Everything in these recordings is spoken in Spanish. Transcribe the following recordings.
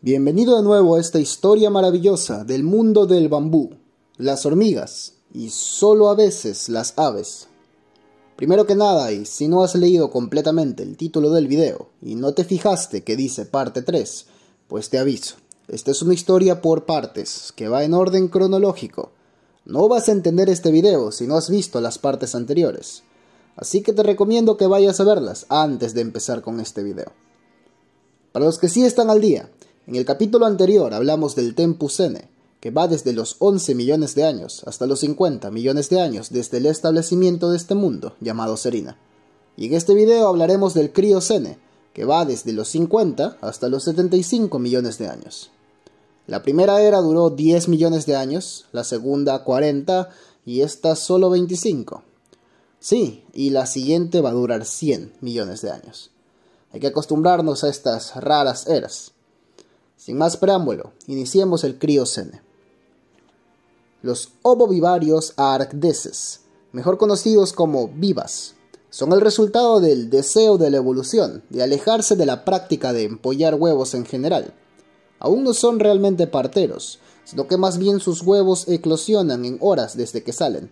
Bienvenido de nuevo a esta historia maravillosa del mundo del bambú, las hormigas y solo a veces las aves. Primero que nada, y si no has leído completamente el título del video y no te fijaste que dice parte 3, pues te aviso, esta es una historia por partes que va en orden cronológico. No vas a entender este video si no has visto las partes anteriores, así que te recomiendo que vayas a verlas antes de empezar con este video. Para los que sí están al día, en el capítulo anterior hablamos del Tempus N, que va desde los 11 millones de años hasta los 50 millones de años desde el establecimiento de este mundo llamado Serena. Y en este video hablaremos del Criocene, que va desde los 50 hasta los 75 millones de años. La primera era duró 10 millones de años, la segunda 40 y esta solo 25. Sí, y la siguiente va a durar 100 millones de años. Hay que acostumbrarnos a estas raras eras. Sin más preámbulo, iniciemos el Criocene. Los ovovivarios arcdeces, mejor conocidos como vivas, son el resultado del deseo de la evolución de alejarse de la práctica de empollar huevos en general. Aún no son realmente parteros, sino que más bien sus huevos eclosionan en horas desde que salen.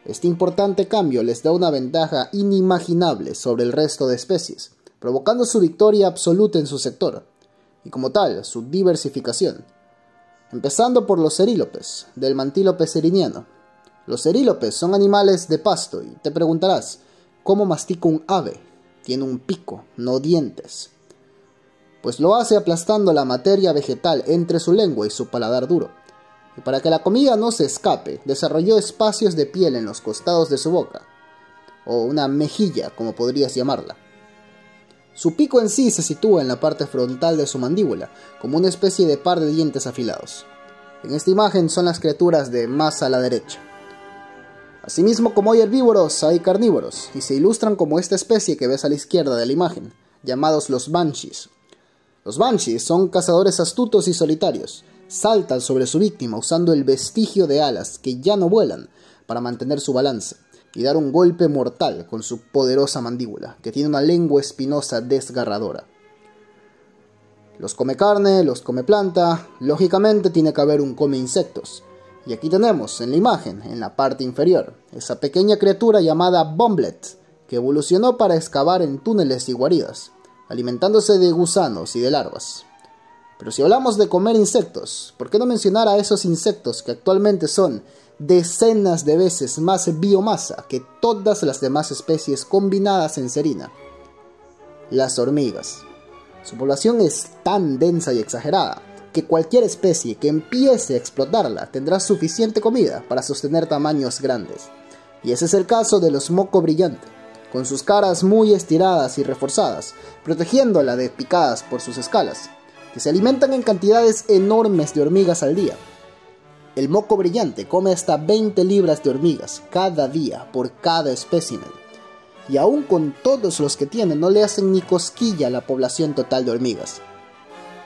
Este importante cambio les da una ventaja inimaginable sobre el resto de especies, provocando su victoria absoluta en su sector, y como tal, su diversificación. Empezando por los cerílopes, del mantílope seriniano. Los cerílopes son animales de pasto y te preguntarás, ¿cómo mastica un ave? Tiene un pico, no dientes. Pues lo hace aplastando la materia vegetal entre su lengua y su paladar duro. Y para que la comida no se escape, desarrolló espacios de piel en los costados de su boca, o una mejilla, como podrías llamarla. Su pico en sí se sitúa en la parte frontal de su mandíbula, como una especie de par de dientes afilados. En esta imagen son las criaturas de más a la derecha. Asimismo, como hay herbívoros, hay carnívoros, y se ilustran como esta especie que ves a la izquierda de la imagen, llamados los banshees. Los banshees son cazadores astutos y solitarios. Saltan sobre su víctima usando el vestigio de alas que ya no vuelan para mantener su balance y dar un golpe mortal con su poderosa mandíbula, que tiene una lengua espinosa desgarradora. Los come carne, los come planta, lógicamente tiene que haber un come insectos. Y aquí tenemos en la imagen, en la parte inferior, esa pequeña criatura llamada Bomblet, que evolucionó para excavar en túneles y guaridas, alimentándose de gusanos y de larvas. Pero si hablamos de comer insectos, ¿por qué no mencionar a esos insectos que actualmente son decenas de veces más biomasa que todas las demás especies combinadas en Serena? Las hormigas. Su población es tan densa y exagerada que cualquier especie que empiece a explotarla tendrá suficiente comida para sostener tamaños grandes. Y ese es el caso de los moco brillante, con sus caras muy estiradas y reforzadas, protegiéndola de picadas por sus escalas, que se alimentan en cantidades enormes de hormigas al día. El moco brillante come hasta 20 libras de hormigas cada día por cada espécimen. Y aún con todos los que tiene no le hacen ni cosquilla a la población total de hormigas.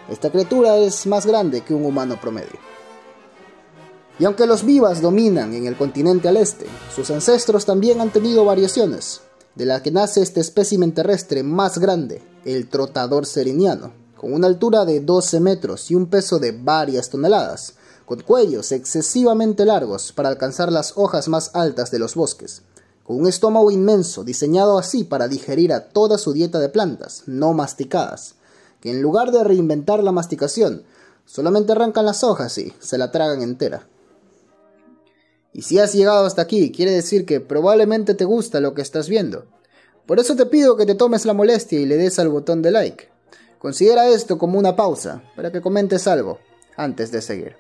Esta criatura es más grande que un humano promedio. Y aunque los vivas dominan en el continente al este, sus ancestros también han tenido variaciones, de la que nace este espécimen terrestre más grande, el trotador sereniano, con una altura de 12 metros y un peso de varias toneladas, con cuellos excesivamente largos para alcanzar las hojas más altas de los bosques, con un estómago inmenso diseñado así para digerir a toda su dieta de plantas no masticadas, que en lugar de reinventar la masticación, solamente arrancan las hojas y se la tragan entera. Y si has llegado hasta aquí, quiere decir que probablemente te gusta lo que estás viendo. Por eso te pido que te tomes la molestia y le des al botón de like. Considera esto como una pausa para que comentes algo antes de seguir.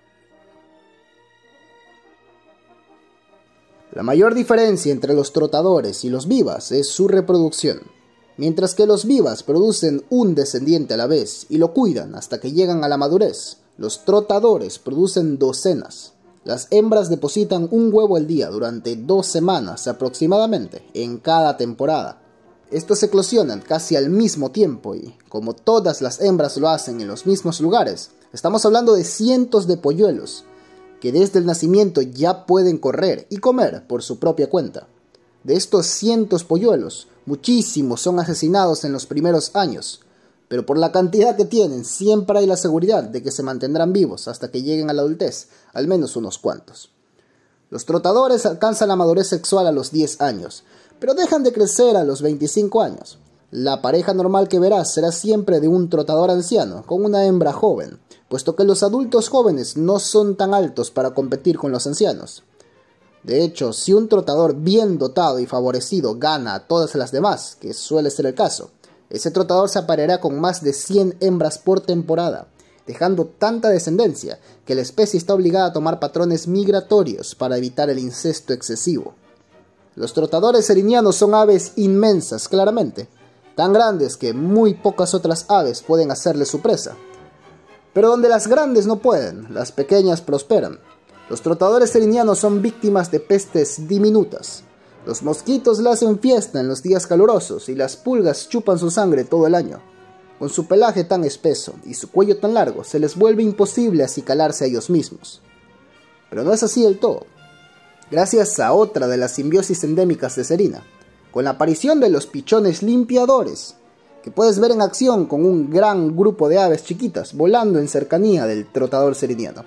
La mayor diferencia entre los trotadores y los vivas es su reproducción. Mientras que los vivas producen un descendiente a la vez y lo cuidan hasta que llegan a la madurez, los trotadores producen docenas. Las hembras depositan un huevo al día durante 2 semanas aproximadamente en cada temporada. Estos eclosionan casi al mismo tiempo y, como todas las hembras lo hacen en los mismos lugares, estamos hablando de cientos de polluelos que desde el nacimiento ya pueden correr y comer por su propia cuenta. De estos cientos polluelos, muchísimos son asesinados en los primeros años, pero por la cantidad que tienen, siempre hay la seguridad de que se mantendrán vivos hasta que lleguen a la adultez, al menos unos cuantos. Los trotadores alcanzan la madurez sexual a los 10 años, pero dejan de crecer a los 25 años. La pareja normal que verás será siempre de un trotador anciano, con una hembra joven, puesto que los adultos jóvenes no son tan altos para competir con los ancianos. De hecho, si un trotador bien dotado y favorecido gana a todas las demás, que suele ser el caso, ese trotador se apareará con más de 100 hembras por temporada, dejando tanta descendencia que la especie está obligada a tomar patrones migratorios para evitar el incesto excesivo. Los trotadores erinianos son aves inmensas, claramente, tan grandes que muy pocas otras aves pueden hacerle su presa. Pero donde las grandes no pueden, las pequeñas prosperan. Los trotadores erinianos son víctimas de pestes diminutas. Los mosquitos le hacen fiesta en los días calurosos y las pulgas chupan su sangre todo el año. Con su pelaje tan espeso y su cuello tan largo, se les vuelve imposible acicalarse a ellos mismos. Pero no es así del todo. Gracias a otra de las simbiosis endémicas de Serina, con la aparición de los pichones limpiadores, que puedes ver en acción con un gran grupo de aves chiquitas volando en cercanía del trotador seriniano.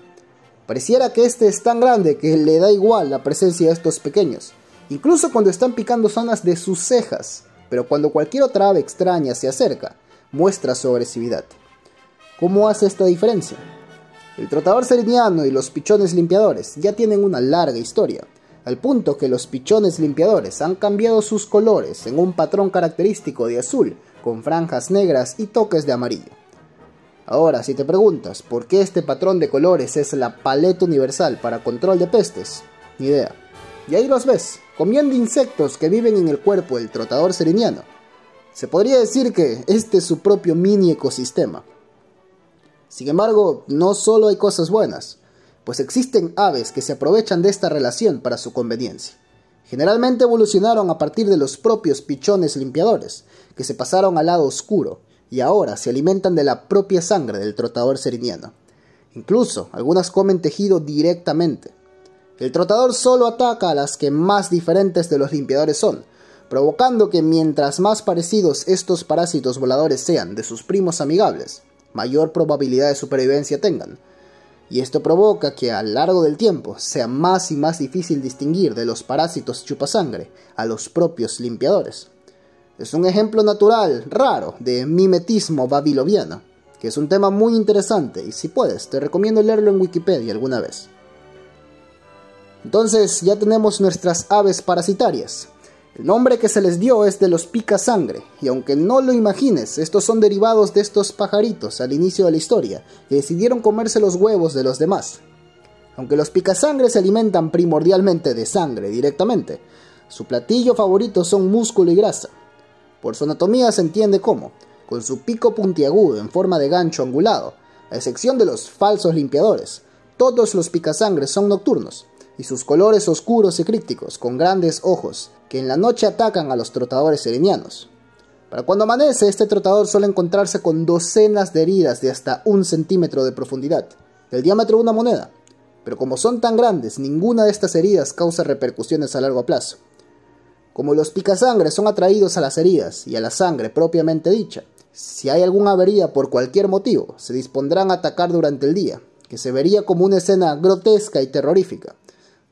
Pareciera que este es tan grande que le da igual la presencia de estos pequeños, incluso cuando están picando zonas de sus cejas, pero cuando cualquier otra ave extraña se acerca, muestra su agresividad. ¿Cómo hace esta diferencia? El trotador seriniano y los pichones limpiadores ya tienen una larga historia, al punto que los pichones limpiadores han cambiado sus colores en un patrón característico de azul, con franjas negras y toques de amarillo. Ahora, si te preguntas por qué este patrón de colores es la paleta universal para control de pestes, ni idea. Y ahí los ves, comiendo insectos que viven en el cuerpo del trotador seriniano. Se podría decir que este es su propio mini ecosistema. Sin embargo, no solo hay cosas buenas, pues existen aves que se aprovechan de esta relación para su conveniencia. Generalmente evolucionaron a partir de los propios pichones limpiadores, que se pasaron al lado oscuro, y ahora se alimentan de la propia sangre del trotador seriniano. Incluso, algunas comen tejido directamente. El trotador solo ataca a las que más diferentes de los limpiadores son, provocando que mientras más parecidos estos parásitos voladores sean de sus primos amigables, mayor probabilidad de supervivencia tengan. Y esto provoca que a lo largo del tiempo sea más y más difícil distinguir de los parásitos chupasangre a los propios limpiadores. Es un ejemplo natural, raro, de mimetismo babiloniano, que es un tema muy interesante y si puedes, te recomiendo leerlo en Wikipedia alguna vez. Entonces ya tenemos nuestras aves parasitarias. El nombre que se les dio es de los picasangre, y aunque no lo imagines, estos son derivados de estos pajaritos al inicio de la historia, que decidieron comerse los huevos de los demás. Aunque los picasangre se alimentan primordialmente de sangre directamente, su platillo favorito son músculo y grasa. Por su anatomía se entiende cómo, con su pico puntiagudo en forma de gancho angulado, a excepción de los falsos limpiadores, todos los picasangre son nocturnos, y sus colores oscuros y crípticos, con grandes ojos, que en la noche atacan a los trotadores serenianos. Para cuando amanece, este trotador suele encontrarse con docenas de heridas de hasta 1 centímetro de profundidad, del diámetro de una moneda, pero como son tan grandes, ninguna de estas heridas causa repercusiones a largo plazo. Como los picasangre son atraídos a las heridas y a la sangre propiamente dicha, si hay alguna avería por cualquier motivo, se dispondrán a atacar durante el día, que se vería como una escena grotesca y terrorífica.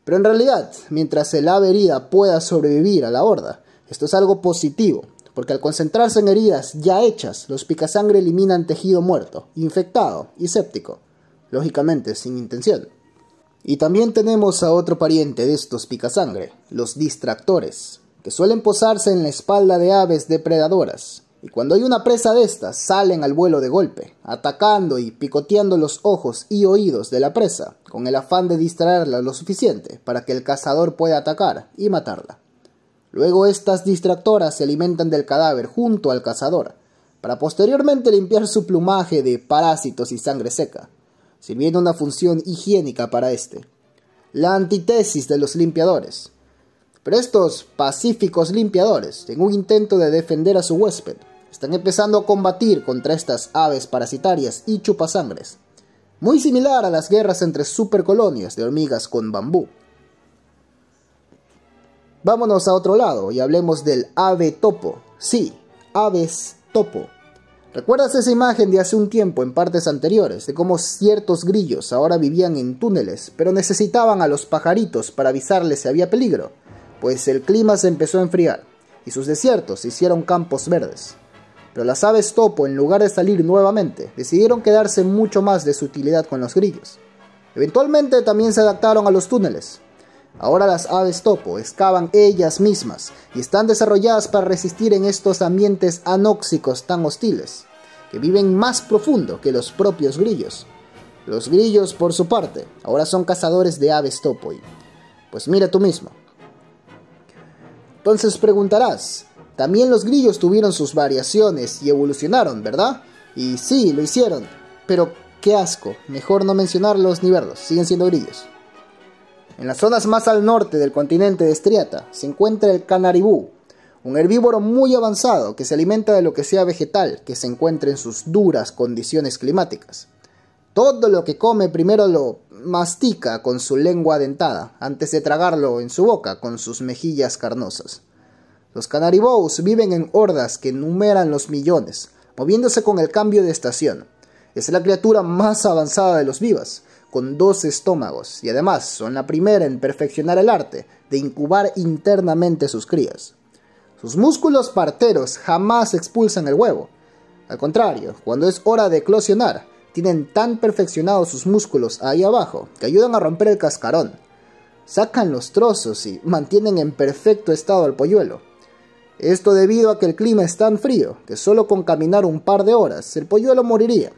Pero en realidad, mientras el ave herida pueda sobrevivir a la horda, esto es algo positivo, porque al concentrarse en heridas ya hechas, los picasangre eliminan tejido muerto, infectado y séptico, lógicamente sin intención. Y también tenemos a otro pariente de estos picasangre, los distractores, que suelen posarse en la espalda de aves depredadoras, y cuando hay una presa de estas, salen al vuelo de golpe, atacando y picoteando los ojos y oídos de la presa, con el afán de distraerla lo suficiente para que el cazador pueda atacar y matarla. Luego estas distractoras se alimentan del cadáver junto al cazador, para posteriormente limpiar su plumaje de parásitos y sangre seca, sirviendo una función higiénica para este. La antítesis de los limpiadores. Pero estos pacíficos limpiadores, en un intento de defender a su huésped, están empezando a combatir contra estas aves parasitarias y chupasangres, muy similar a las guerras entre supercolonias de hormigas con bambú. Vámonos a otro lado y hablemos del ave topo. Sí, aves topo. ¿Recuerdas esa imagen de hace un tiempo en partes anteriores de cómo ciertos grillos ahora vivían en túneles, pero necesitaban a los pajaritos para avisarles si había peligro? Pues el clima se empezó a enfriar y sus desiertos se hicieron campos verdes. Pero las aves topo, en lugar de salir nuevamente, decidieron quedarse mucho más de su utilidad con los grillos. Eventualmente también se adaptaron a los túneles. Ahora las aves topo excavan ellas mismas y están desarrolladas para resistir en estos ambientes anóxicos tan hostiles, que viven más profundo que los propios grillos. Los grillos, por su parte, ahora son cazadores de aves topo. Pues mira tú mismo. Entonces preguntarás, también los grillos tuvieron sus variaciones y evolucionaron, ¿verdad? Y sí, lo hicieron, pero qué asco, mejor no mencionarlos ni verlos, siguen siendo grillos. En las zonas más al norte del continente de Striata se encuentra el canaribú, un herbívoro muy avanzado que se alimenta de lo que sea vegetal que se encuentre en sus duras condiciones climáticas. Todo lo que come primero lo mastica con su lengua dentada, antes de tragarlo en su boca con sus mejillas carnosas. Los canaribous viven en hordas que numeran los millones, moviéndose con el cambio de estación. Es la criatura más avanzada de los vivas, con 2 estómagos, y además son la primera en perfeccionar el arte de incubar internamente sus crías. Sus músculos parteros jamás expulsan el huevo. Al contrario, cuando es hora de eclosionar, tienen tan perfeccionados sus músculos ahí abajo que ayudan a romper el cascarón. Sacan los trozos y mantienen en perfecto estado al polluelo. Esto debido a que el clima es tan frío que solo con caminar un par de horas el polluelo moriría.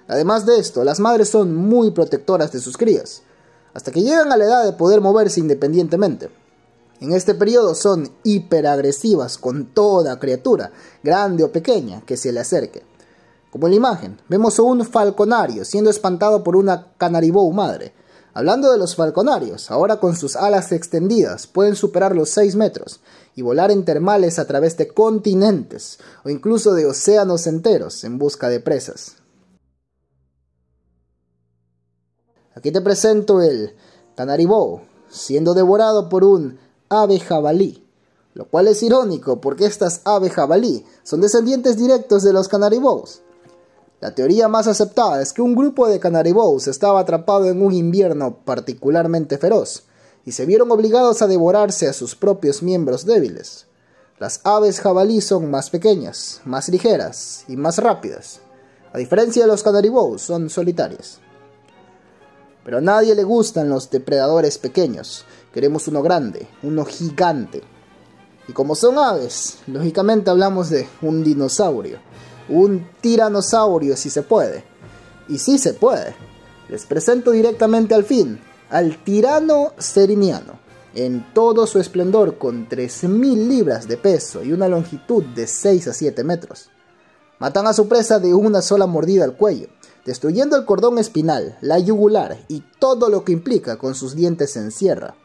Además de esto, las madres son muy protectoras de sus crías, hasta que llegan a la edad de poder moverse independientemente. En este periodo son hiperagresivas con toda criatura, grande o pequeña, que se le acerque. Como en la imagen, vemos a un falconario siendo espantado por una canaribou madre. Hablando de los falconarios, ahora con sus alas extendidas pueden superar los 6 metros y volar en termales a través de continentes o incluso de océanos enteros en busca de presas. Aquí te presento el canaribou siendo devorado por un ave jabalí, lo cual es irónico porque estas aves jabalí son descendientes directos de los canaribous. La teoría más aceptada es que un grupo de canaribous estaba atrapado en un invierno particularmente feroz y se vieron obligados a devorarse a sus propios miembros débiles. Las aves jabalí son más pequeñas, más ligeras y más rápidas. A diferencia de los canaribous, son solitarias. Pero a nadie le gustan los depredadores pequeños. Queremos uno grande, uno gigante. Y como son aves, lógicamente hablamos de un dinosaurio. Un tiranosaurio si se puede. Y sí se puede. Les presento directamente al fin al tirano seriniano, en todo su esplendor con 3.000 libras de peso y una longitud de 6 a 7 metros. Matan a su presa de una sola mordida al cuello, destruyendo el cordón espinal, la yugular y todo lo que implica con sus dientes en sierra.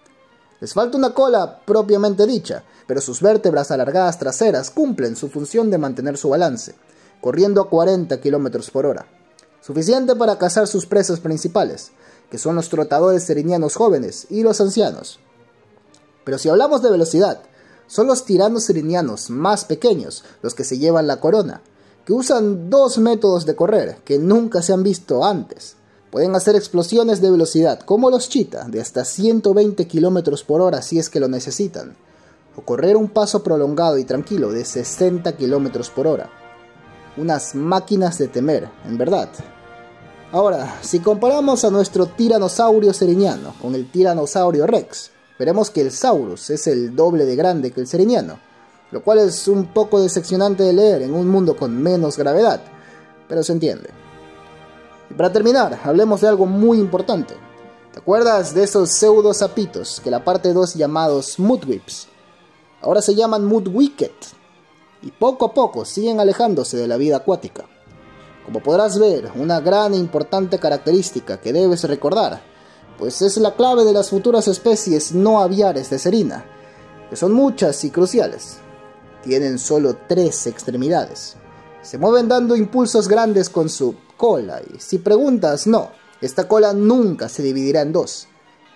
Les falta una cola propiamente dicha, pero sus vértebras alargadas traseras cumplen su función de mantener su balance, corriendo a 40 km por hora, suficiente para cazar sus presas principales, que son los trotadores serinianos jóvenes y los ancianos. Pero si hablamos de velocidad, son los tiranos serinianos más pequeños los que se llevan la corona, que usan 2 métodos de correr que nunca se han visto antes. Pueden hacer explosiones de velocidad como los cheetah de hasta 120 km por hora si es que lo necesitan, o correr un paso prolongado y tranquilo de 60 km por hora. Unas máquinas de temer, en verdad. Ahora, si comparamos a nuestro tiranosaurio seriniano con el tiranosaurio rex, veremos que el saurus es el doble de grande que el seriniano, lo cual es un poco decepcionante de leer en un mundo con menos gravedad, pero se entiende. Y para terminar, hablemos de algo muy importante. ¿Te acuerdas de esos pseudo sapitos que la parte 2 llamados mudwips? Ahora se llaman mudwicket, y poco a poco siguen alejándose de la vida acuática. Como podrás ver, una gran e importante característica que debes recordar, pues es la clave de las futuras especies no aviares de serina, que son muchas y cruciales. Tienen solo 3 extremidades. Se mueven dando impulsos grandes con su cola, y si preguntas, no, esta cola nunca se dividirá en 2.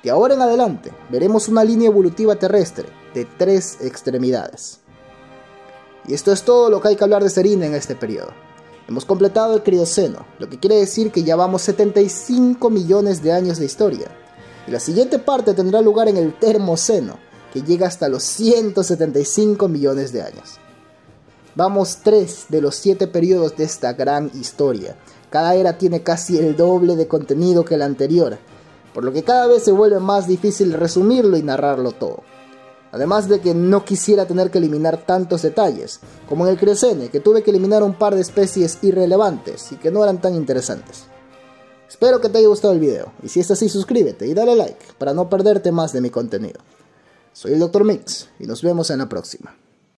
De ahora en adelante, veremos una línea evolutiva terrestre de 3 extremidades. Y esto es todo lo que hay que hablar de Serena en este periodo. Hemos completado el Crioceno, lo que quiere decir que ya vamos 75 millones de años de historia. Y la siguiente parte tendrá lugar en el Termoceno, que llega hasta los 175 millones de años. Vamos 3 de los 7 periodos de esta gran historia. Cada era tiene casi el doble de contenido que la anterior, por lo que cada vez se vuelve más difícil resumirlo y narrarlo todo. Además de que no quisiera tener que eliminar tantos detalles, como en el Criocene, que tuve que eliminar un par de especies irrelevantes y que no eran tan interesantes. Espero que te haya gustado el video, y si es así suscríbete y dale like para no perderte más de mi contenido. Soy el Dr. Mix, y nos vemos en la próxima.